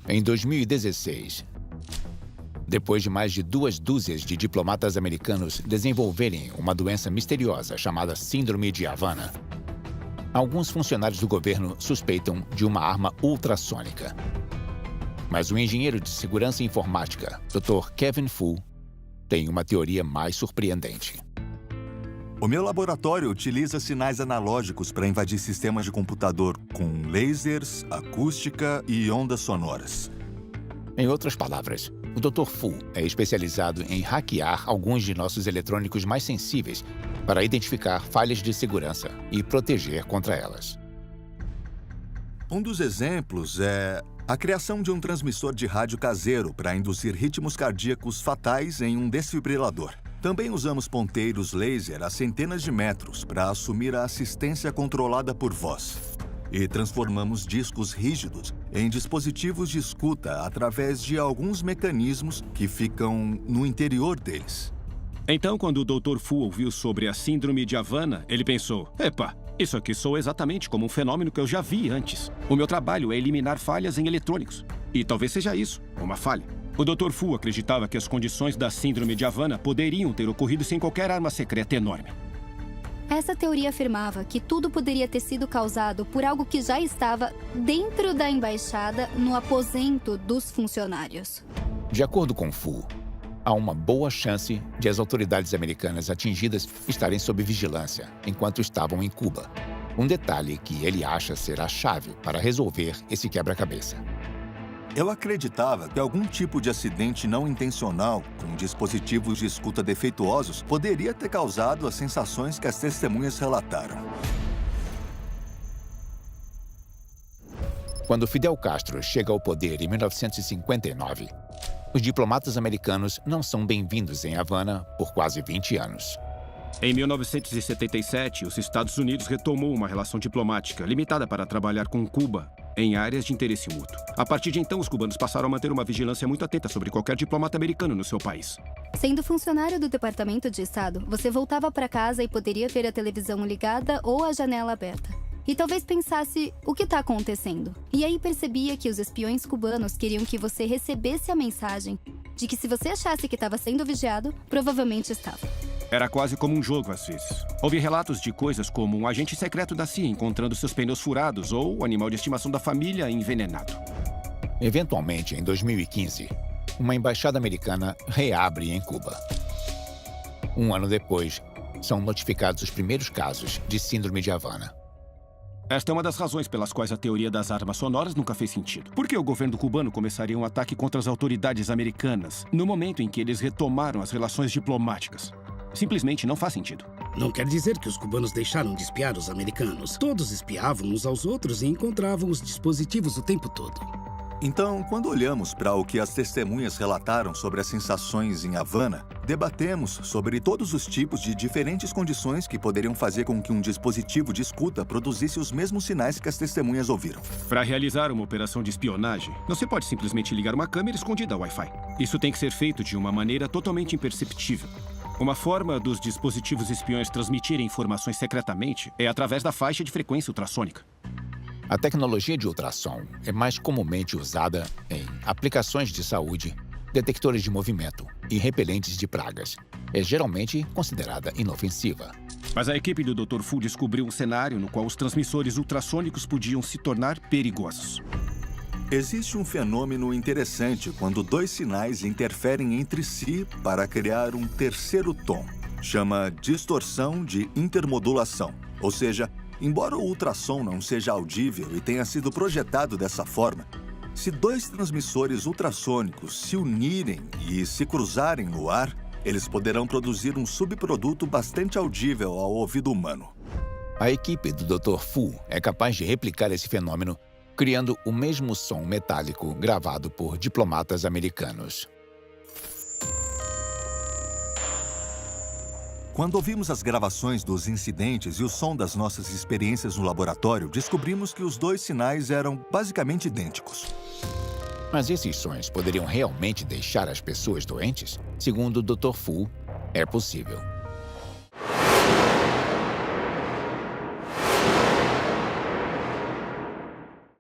Em 2016, depois de mais de 2 dúzias de diplomatas americanos desenvolverem uma doença misteriosa chamada Síndrome de Havana, alguns funcionários do governo suspeitam de uma arma ultrassônica. Mas o engenheiro de segurança informática, Dr. Kevin Fu, tem uma teoria mais surpreendente. O meu laboratório utiliza sinais analógicos para invadir sistemas de computador com lasers, acústica e ondas sonoras. Em outras palavras, o Dr. Fu é especializado em hackear alguns de nossos eletrônicos mais sensíveis para identificar falhas de segurança e proteger contra elas. Um dos exemplos é a criação de um transmissor de rádio caseiro para induzir ritmos cardíacos fatais em um desfibrilador. Também usamos ponteiros laser a centenas de metros para assumir a assistência controlada por voz. E transformamos discos rígidos em dispositivos de escuta através de alguns mecanismos que ficam no interior deles. Então, quando o Dr. Fu ouviu sobre a Síndrome de Havana, ele pensou: epa, isso aqui soa exatamente como um fenômeno que eu já vi antes. O meu trabalho é eliminar falhas em eletrônicos. E talvez seja isso, uma falha. O Dr. Fu acreditava que as condições da Síndrome de Havana poderiam ter ocorrido sem qualquer arma secreta enorme. Essa teoria afirmava que tudo poderia ter sido causado por algo que já estava dentro da embaixada, no aposento dos funcionários. De acordo com Fu, há uma boa chance de as autoridades americanas atingidas estarem sob vigilância enquanto estavam em Cuba. Um detalhe que ele acha ser a chave para resolver esse quebra-cabeça. Eu acreditava que algum tipo de acidente não intencional com dispositivos de escuta defeituosos poderia ter causado as sensações que as testemunhas relataram. Quando Fidel Castro chega ao poder em 1959, os diplomatas americanos não são bem-vindos em Havana por quase 20 anos. Em 1977, os Estados Unidos retomou uma relação diplomática limitada para trabalhar com Cuba em áreas de interesse mútuo. A partir de então, os cubanos passaram a manter uma vigilância muito atenta sobre qualquer diplomata americano no seu país. Sendo funcionário do Departamento de Estado, você voltava para casa e poderia ver a televisão ligada ou a janela aberta. E talvez pensasse, o que está acontecendo? E aí percebia que os espiões cubanos queriam que você recebesse a mensagem de que se você achasse que estava sendo vigiado, provavelmente estava. Era quase como um jogo, às vezes. Houve relatos de coisas como um agente secreto da CIA encontrando seus pneus furados ou o animal de estimação da família envenenado. Eventualmente, em 2015, uma embaixada americana reabre em Cuba. Um ano depois, são notificados os primeiros casos de Síndrome de Havana. Esta é uma das razões pelas quais a teoria das armas sonoras nunca fez sentido. Por que o governo cubano começaria um ataque contra as autoridades americanas no momento em que eles retomaram as relações diplomáticas? Simplesmente não faz sentido. Não quer dizer que os cubanos deixaram de espiar os americanos. Todos espiavam uns aos outros e encontravam os dispositivos o tempo todo. Então, quando olhamos para o que as testemunhas relataram sobre as sensações em Havana, debatemos sobre todos os tipos de diferentes condições que poderiam fazer com que um dispositivo de escuta produzisse os mesmos sinais que as testemunhas ouviram. Para realizar uma operação de espionagem, não se pode simplesmente ligar uma câmera escondida ao Wi-Fi. Isso tem que ser feito de uma maneira totalmente imperceptível. Uma forma dos dispositivos espiões transmitirem informações secretamente é através da faixa de frequência ultrassônica. A tecnologia de ultrassom é mais comumente usada em aplicações de saúde, detectores de movimento e repelentes de pragas. É geralmente considerada inofensiva. Mas a equipe do Dr. Fu descobriu um cenário no qual os transmissores ultrassônicos podiam se tornar perigosos. Existe um fenômeno interessante quando dois sinais interferem entre si para criar um terceiro tom. Chama distorção de intermodulação. Ou seja, embora o ultrassom não seja audível e tenha sido projetado dessa forma, se dois transmissores ultrassônicos se unirem e se cruzarem no ar, eles poderão produzir um subproduto bastante audível ao ouvido humano. A equipe do Dr. Fu é capaz de replicar esse fenômeno, criando o mesmo som metálico gravado por diplomatas americanos. Quando ouvimos as gravações dos incidentes e o som das nossas experiências no laboratório, descobrimos que os dois sinais eram basicamente idênticos. Mas esses sons poderiam realmente deixar as pessoas doentes? Segundo o Dr. Fu, é possível.